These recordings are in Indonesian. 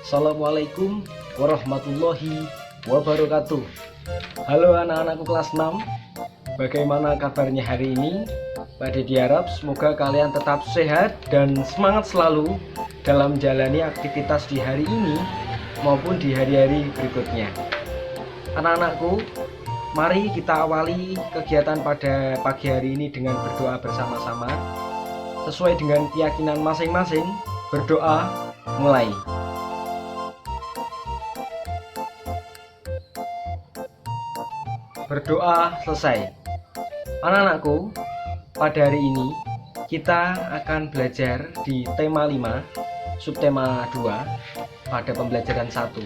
Assalamualaikum warahmatullahi wabarakatuh. Halo anak-anakku kelas 6, bagaimana kabarnya hari ini? Pak Dedi harap semoga kalian tetap sehat dan semangat selalu dalam menjalani aktivitas di hari ini maupun di hari-hari berikutnya. Anak-anakku, mari kita awali kegiatan pada pagi hari ini dengan berdoa bersama-sama. Sesuai dengan keyakinan masing-masing, berdoa mulai. Berdoa selesai. Anak-anakku, pada hari ini kita akan belajar di tema 5, subtema 2 pada pembelajaran 1.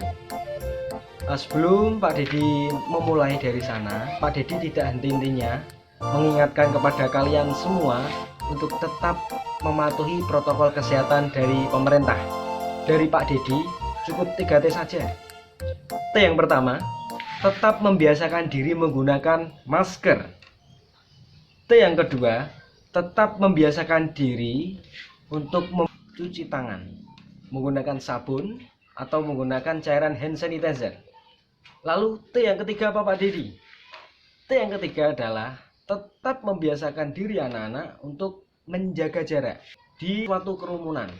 Sebelum Pak Dedi memulai dari sana, Pak Dedi tidak henti-hentinya mengingatkan kepada kalian semua untuk tetap mematuhi protokol kesehatan dari pemerintah. Dari Pak Dedi cukup 3T saja. T yang pertama, tetap membiasakan diri menggunakan masker. T yang kedua, tetap membiasakan diri untuk mencuci tangan menggunakan sabun atau menggunakan cairan hand sanitizer. Lalu T yang ketiga apa Pak Dedi? T yang ketiga adalah tetap membiasakan diri anak-anak untuk menjaga jarak di suatu kerumunan.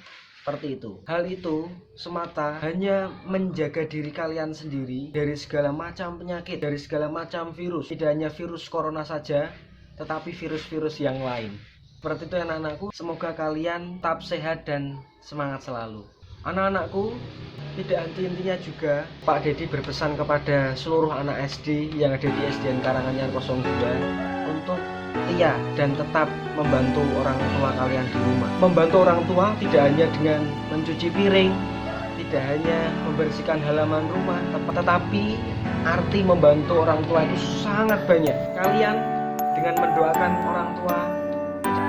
Seperti itu. Hal itu semata hanya menjaga diri kalian sendiri dari segala macam penyakit, dari segala macam virus. Tidak hanya virus corona saja, tetapi virus-virus yang lain. Seperti itu anak-anakku, semoga kalian tetap sehat dan semangat selalu. Anak-anakku, tidak henti-hentinya juga Pak Dedi berpesan kepada seluruh anak SD yang ada di SDN Karanganyar 02 untuk setia dan tetap membantu orang tua kalian di rumah. Membantu orang tua tidak hanya dengan mencuci piring, tidak hanya membersihkan halaman rumah, tetapi arti membantu orang tua itu sangat banyak. Kalian dengan mendoakan orang tua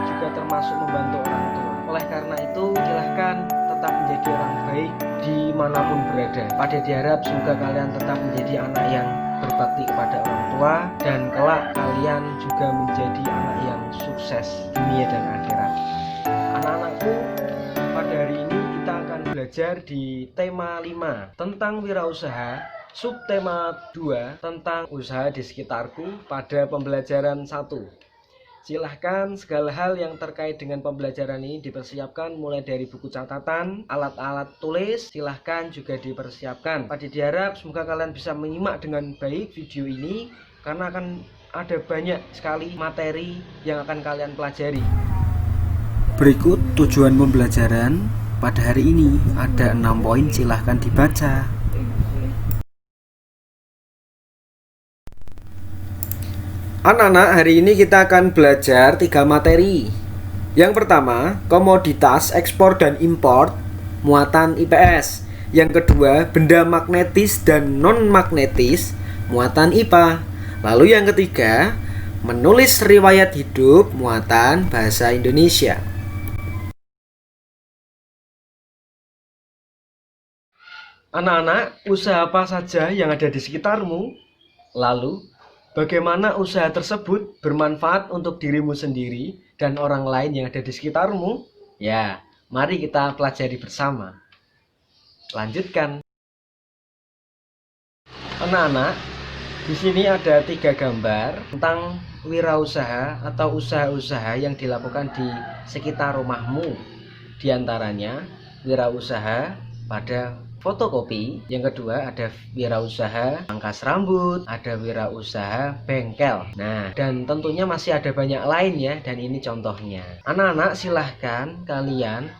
juga termasuk membantu orang tua. Oleh karena itu, silahkan tetap menjadi orang baik dimanapun berada. Pak Dedi harap semoga kalian tetap menjadi anak yang berbakti kepada orang tua dan kelak kalian juga menjadi anak yang sukses dunia dan akhirat. Anak-anakku, pada hari ini kita akan belajar di tema 5 tentang wirausaha, subtema 2 tentang usaha di sekitarku pada pembelajaran 1. Silahkan segala hal yang terkait dengan pembelajaran ini dipersiapkan mulai dari buku catatan, alat-alat tulis, silahkan juga dipersiapkan. Pak Dedi harap semoga kalian bisa menyimak dengan baik video ini karena akan ada banyak sekali materi yang akan kalian pelajari. Berikut tujuan pembelajaran pada hari ini, ada 6 poin, silahkan dibaca. Anak-anak, hari ini kita akan belajar 3 materi. Yang pertama, komoditas ekspor dan impor muatan IPS. Yang kedua, benda magnetis dan non-magnetis muatan IPA. Lalu yang ketiga, menulis riwayat hidup muatan bahasa Indonesia. Anak-anak, usaha apa saja yang ada di sekitarmu? Lalu bagaimana usaha tersebut bermanfaat untuk dirimu sendiri dan orang lain yang ada di sekitarmu? Ya, mari kita pelajari bersama. Lanjutkan. Anak-anak, di sini ada 3 gambar tentang wirausaha atau usaha-usaha yang dilakukan di sekitar rumahmu. Di antaranya, wirausaha pada fotokopi, yang kedua ada wirausaha pangkas rambut, ada wirausaha bengkel. Nah, dan tentunya masih ada banyak lain ya, dan ini contohnya. Anak-anak, silahkan kalian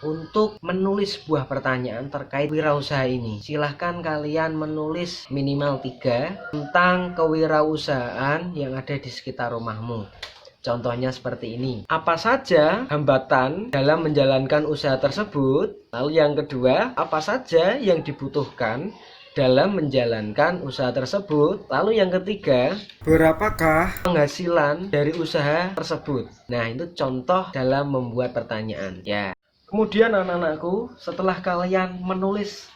untuk menulis sebuah pertanyaan terkait wirausaha ini. Silahkan kalian menulis minimal 3 tentang kewirausahaan yang ada di sekitar rumahmu. Contohnya seperti ini. Apa saja hambatan dalam menjalankan usaha tersebut? Lalu yang kedua, apa saja yang dibutuhkan dalam menjalankan usaha tersebut? Lalu yang ketiga, berapakah penghasilan dari usaha tersebut? Nah, itu contoh dalam membuat pertanyaan. Ya. Kemudian anak-anakku, setelah kalian menulis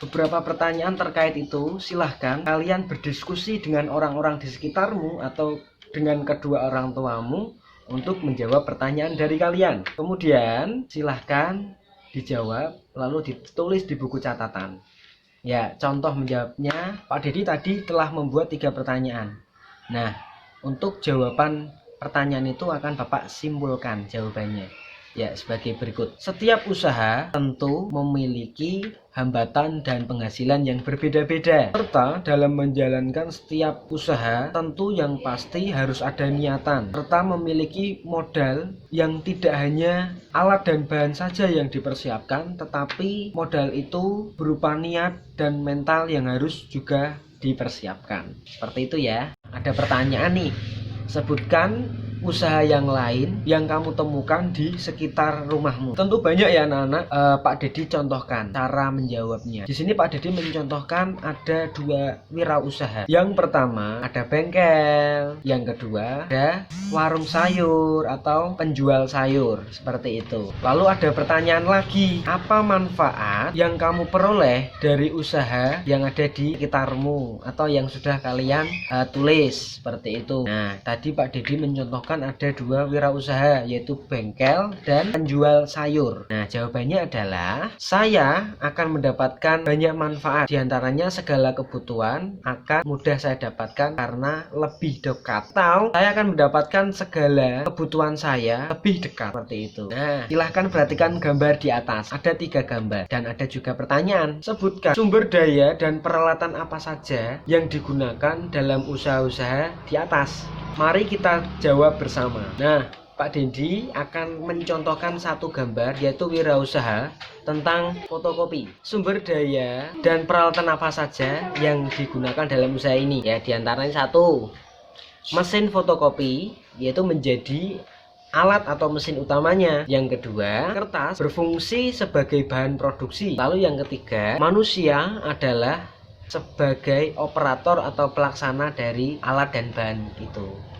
beberapa pertanyaan terkait itu, silahkan kalian berdiskusi dengan orang-orang di sekitarmu atau dengan kedua orang tuamu untuk menjawab pertanyaan dari kalian. Kemudian silahkan dijawab lalu ditulis di buku catatan. Ya, contoh menjawabnya, Pak Dedi tadi telah membuat 3 pertanyaan. Nah, untuk jawaban pertanyaan itu akan Bapak simpulkan jawabannya. Ya, sebagai berikut. Setiap usaha tentu memiliki hambatan dan penghasilan yang berbeda-beda. Serta dalam menjalankan setiap usaha tentu yang pasti harus ada niatan. Serta memiliki modal yang tidak hanya alat dan bahan saja yang dipersiapkan, tetapi modal itu berupa niat dan mental yang harus juga dipersiapkan. Seperti itu ya. Ada pertanyaan nih. Sebutkan usaha yang lain yang kamu temukan di sekitar rumahmu. Tentu banyak ya anak-anak. Pak Dedi contohkan cara menjawabnya. Di sini Pak Dedi mencontohkan ada 2 wirausaha. Yang pertama ada bengkel, yang kedua ada warung sayur atau penjual sayur, seperti itu. Lalu ada pertanyaan lagi, apa manfaat yang kamu peroleh dari usaha yang ada di sekitarmu atau yang sudah kalian tulis, seperti itu. Nah, tadi Pak Dedi mencontohkan ada 2 wirausaha, yaitu bengkel dan penjual sayur. Nah, jawabannya adalah saya akan mendapatkan banyak manfaat. Di antaranya segala kebutuhan akan mudah saya dapatkan karena lebih dekat. Atau saya akan mendapatkan segala kebutuhan saya lebih dekat, seperti itu. Nah, silahkan perhatikan gambar di atas. Ada 3 gambar dan ada juga pertanyaan. Sebutkan sumber daya dan peralatan apa saja yang digunakan dalam usaha-usaha di atas. Mari kita jawab bersama. Nah, Pak Dedi akan mencontohkan 1 gambar, yaitu wirausaha tentang fotokopi. Sumber daya dan peralatan apa saja yang digunakan dalam usaha ini? Ya, diantaranya 1, mesin fotokopi, yaitu menjadi alat atau mesin utamanya. Yang kedua, kertas berfungsi sebagai bahan produksi. Lalu yang ketiga, manusia adalah sebagai operator atau pelaksana dari alat dan bahan itu.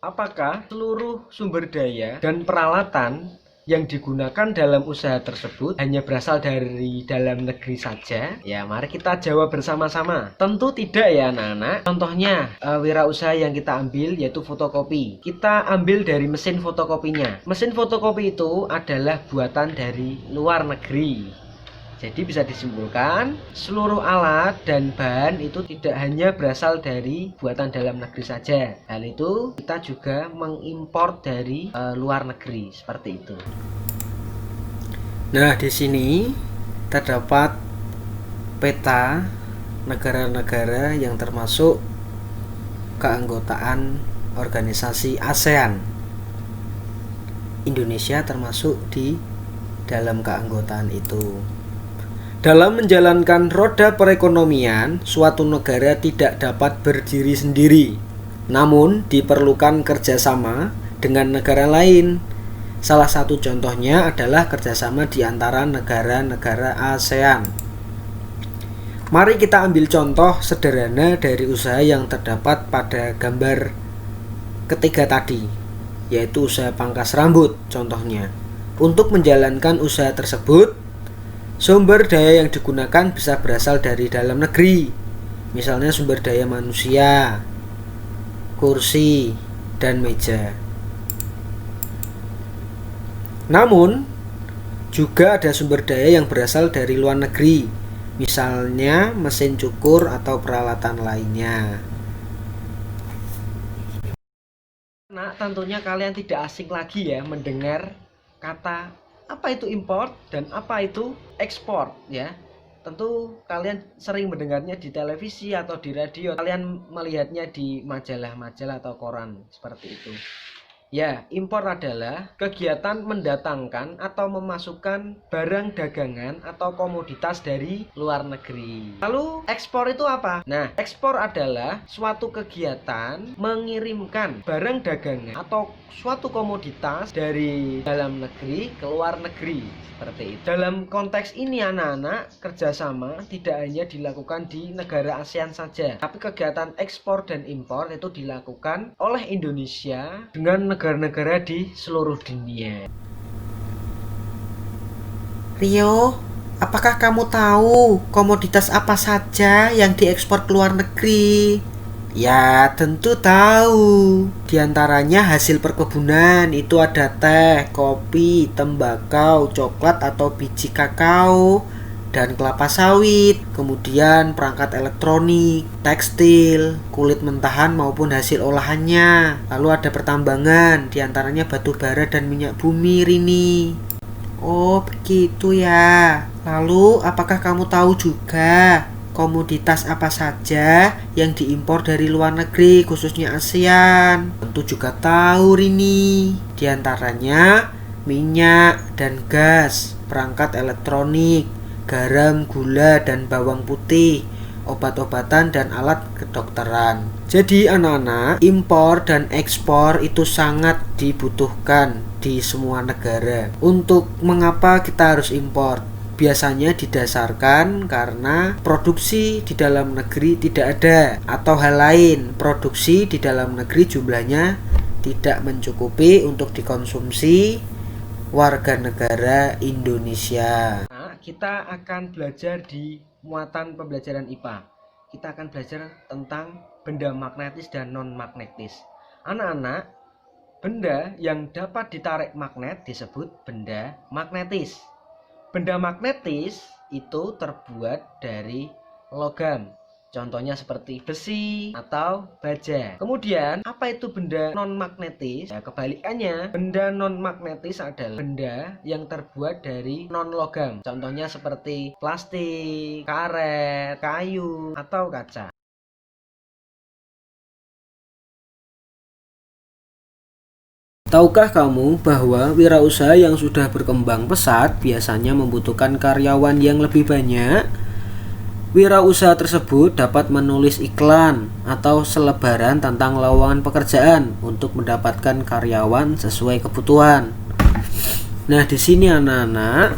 Apakah seluruh sumber daya dan peralatan yang digunakan dalam usaha tersebut hanya berasal dari dalam negeri saja? Ya, mari kita jawab bersama-sama. Tentu tidak ya anak-anak. Contohnya wirausaha yang kita ambil yaitu fotokopi. Kita ambil dari mesin fotokopinya. Mesin fotokopi itu adalah buatan dari luar negeri. Jadi bisa disimpulkan seluruh alat dan bahan itu tidak hanya berasal dari buatan dalam negeri saja. Hal itu kita juga mengimpor dari luar negeri, seperti itu. Nah, di sini terdapat peta negara-negara yang termasuk keanggotaan organisasi ASEAN. Indonesia termasuk di dalam keanggotaan itu. Dalam menjalankan roda perekonomian, suatu negara tidak dapat berdiri sendiri, namun diperlukan kerjasama dengan negara lain. Salah satu contohnya adalah kerjasama di antara negara-negara ASEAN. Mari kita ambil contoh sederhana dari usaha yang terdapat pada gambar ketiga tadi, yaitu usaha pangkas rambut contohnya. Untuk menjalankan usaha tersebut, sumber daya yang digunakan bisa berasal dari dalam negeri, misalnya sumber daya manusia, kursi, dan meja. Namun, juga ada sumber daya yang berasal dari luar negeri, misalnya mesin cukur atau peralatan lainnya. Nah, tentunya kalian tidak asing lagi ya mendengar kata apa itu import dan apa itu ekspor ya. Tentu kalian sering mendengarnya di televisi atau di radio, kalian melihatnya di majalah-majalah atau koran seperti itu. Ya, impor adalah kegiatan mendatangkan atau memasukkan barang dagangan atau komoditas dari luar negeri. Lalu ekspor itu apa? Nah, ekspor adalah suatu kegiatan mengirimkan barang dagangan atau suatu komoditas dari dalam negeri ke luar negeri. Seperti itu. Dalam konteks ini anak-anak, kerjasama tidak hanya dilakukan di negara ASEAN saja, tapi kegiatan ekspor dan impor itu dilakukan oleh Indonesia dengan negara-negara di seluruh dunia. Rio, apakah kamu tahu komoditas apa saja yang diekspor ke luar negeri? Ya, tentu tahu. Di antaranya hasil perkebunan itu ada teh, kopi, tembakau, coklat atau biji kakao, dan kelapa sawit. Kemudian perangkat elektronik, tekstil, kulit mentahan maupun hasil olahannya. Lalu ada pertambangan, di antaranya batu bara dan minyak bumi, Rini. Oh, begitu ya. Lalu, apakah kamu tahu juga komoditas apa saja yang diimpor dari luar negeri, khususnya ASEAN? Tentu juga tahu, Rini. Di antaranya minyak dan gas, perangkat elektronik, garam, gula, dan bawang putih, obat-obatan, dan alat kedokteran. Jadi anak-anak, impor dan ekspor itu sangat dibutuhkan di semua negara. Untuk mengapa kita harus impor? Biasanya didasarkan karena produksi di dalam negeri tidak ada, atau hal lain, produksi di dalam negeri jumlahnya tidak mencukupi untuk dikonsumsi warga negara Indonesia. Nah, kita akan belajar di muatan pembelajaran IPA. Kita akan belajar tentang benda magnetis dan non-magnetis. Anak-anak, benda yang dapat ditarik magnet disebut benda magnetis. Benda magnetis itu terbuat dari logam. Contohnya seperti besi atau baja. Kemudian, apa itu benda non-magnetis? Ya, kebalikannya, benda non-magnetis adalah benda yang terbuat dari non-logam. Contohnya seperti plastik, karet, kayu, atau kaca. Tahukah kamu bahwa wirausaha yang sudah berkembang pesat biasanya membutuhkan karyawan yang lebih banyak? Wirausaha tersebut dapat menulis iklan atau selebaran tentang lowongan pekerjaan untuk mendapatkan karyawan sesuai kebutuhan. Nah, di sini anak-anak,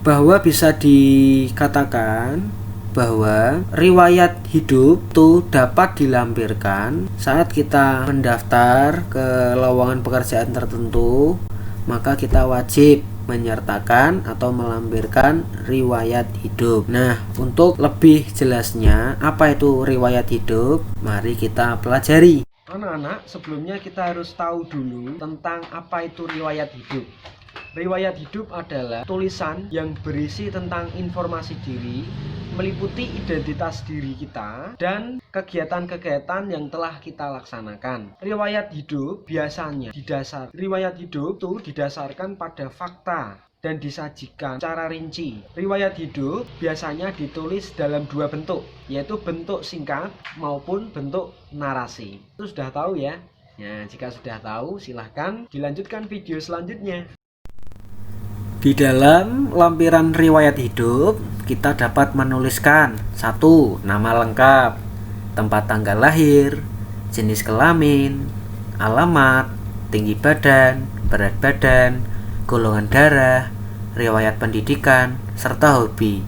bahwa bisa dikatakan bahwa riwayat hidup itu dapat dilampirkan saat kita mendaftar ke lowongan pekerjaan tertentu, maka kita wajib menyertakan atau melampirkan riwayat hidup. Nah, untuk lebih jelasnya apa itu riwayat hidup, mari kita pelajari. Anak-anak, sebelumnya kita harus tahu dulu tentang apa itu riwayat hidup. Riwayat hidup adalah tulisan yang berisi tentang informasi diri, meliputi identitas diri kita, dan kegiatan-kegiatan yang telah kita laksanakan. Riwayat hidup biasanya riwayat hidup itu didasarkan pada fakta dan disajikan secara rinci. Riwayat hidup biasanya ditulis dalam dua bentuk, yaitu bentuk singkat maupun bentuk narasi. Itu sudah tahu ya? Nah, jika sudah tahu, silahkan dilanjutkan video selanjutnya. Di dalam lampiran riwayat hidup, kita dapat menuliskan 1. Nama lengkap, tempat tanggal lahir, jenis kelamin, alamat, tinggi badan, berat badan, golongan darah, riwayat pendidikan, serta hobi.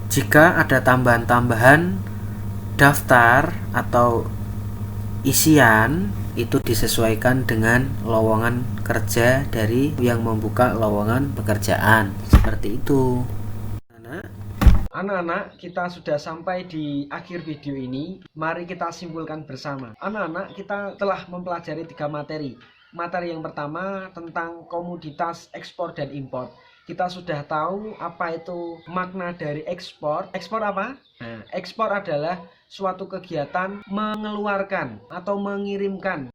Jika ada tambahan-tambahan daftar atau isian, itu disesuaikan dengan lowongan kerja dari yang membuka lowongan pekerjaan. Seperti itu. Anak-anak, kita sudah sampai di akhir video ini. Mari kita simpulkan bersama. Anak-anak, kita telah mempelajari 3 materi. Materi yang pertama tentang komoditas ekspor dan impor. Kita sudah tahu apa itu makna dari ekspor. Ekspor apa? Nah, ekspor adalah suatu kegiatan mengeluarkan atau mengirimkan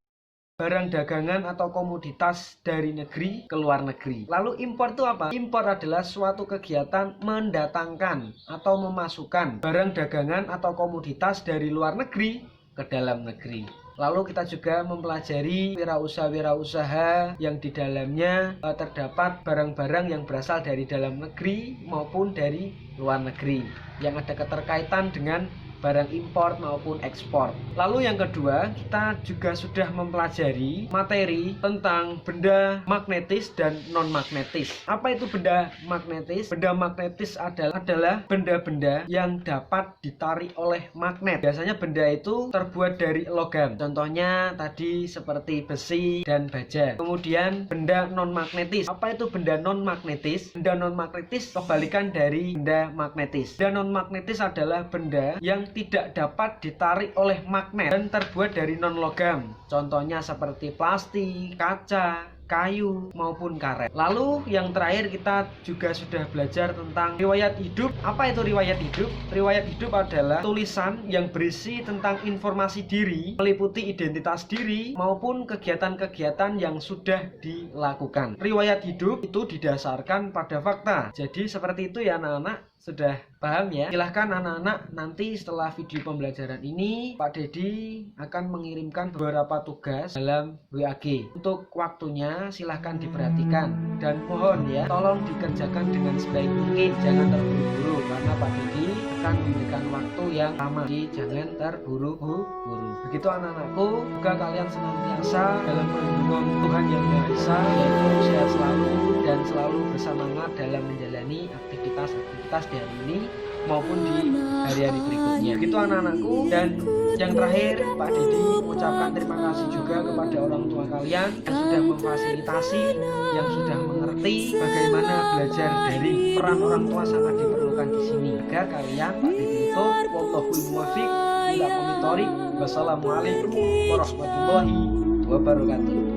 barang dagangan atau komoditas dari negeri ke luar negeri. Lalu impor itu apa? Impor adalah suatu kegiatan mendatangkan atau memasukkan barang dagangan atau komoditas dari luar negeri ke dalam negeri. Lalu kita juga mempelajari wirausaha-wirausaha yang di dalamnya terdapat barang-barang yang berasal dari dalam negeri maupun dari luar negeri, yang ada keterkaitan dengan barang impor maupun ekspor. Lalu yang kedua, kita juga sudah mempelajari materi tentang benda magnetis dan non-magnetis. Apa itu benda magnetis? Benda magnetis adalah benda-benda yang dapat ditarik oleh magnet. Biasanya benda itu terbuat dari logam. Contohnya tadi seperti besi dan baja. Kemudian benda non-magnetis. Apa itu benda non-magnetis? Benda non-magnetis kebalikan dari benda magnetis. Benda non-magnetis adalah benda yang yang tidak dapat ditarik oleh magnet dan terbuat dari non-logam. Contohnya seperti plastik, kaca, kayu, maupun karet. Lalu yang terakhir kita juga sudah belajar tentang riwayat hidup. Apa itu riwayat hidup? Riwayat hidup adalah tulisan yang berisi tentang informasi diri, meliputi identitas diri maupun kegiatan-kegiatan yang sudah dilakukan. Riwayat hidup itu didasarkan pada fakta. Jadi seperti itu ya anak-anak. Sudah paham ya? Silahkan anak-anak nanti setelah video pembelajaran ini Pak Dedi akan mengirimkan beberapa tugas dalam WAG. Untuk waktunya silahkan diperhatikan dan mohon ya tolong dikerjakan dengan sebaik mungkin, jangan terburu-buru karena Pak Dedi akan memberikan waktu yang lama. Jadi jangan terburu-buru. Begitu anak-anakku, semoga kalian senantiasa dalam perlindungan Tuhan Yang Maha Esa, yaitu sehat selalu dan selalu bersemangat dalam menjalani aktivitas di hari ini maupun di hari-hari berikutnya. Begitu anak-anakku, dan yang terakhir Pak Dedi mengucapkan terima kasih juga kepada orang tua kalian yang sudah memfasilitasi, yang sudah mengerti bagaimana belajar dari peran orang tua sangat diperlukan di sini. Agar kalian Pak Dedi itu wallahul muwaffiq ila aqwamit thoriq. Wassalamualaikum warahmatullahi wabarakatuh.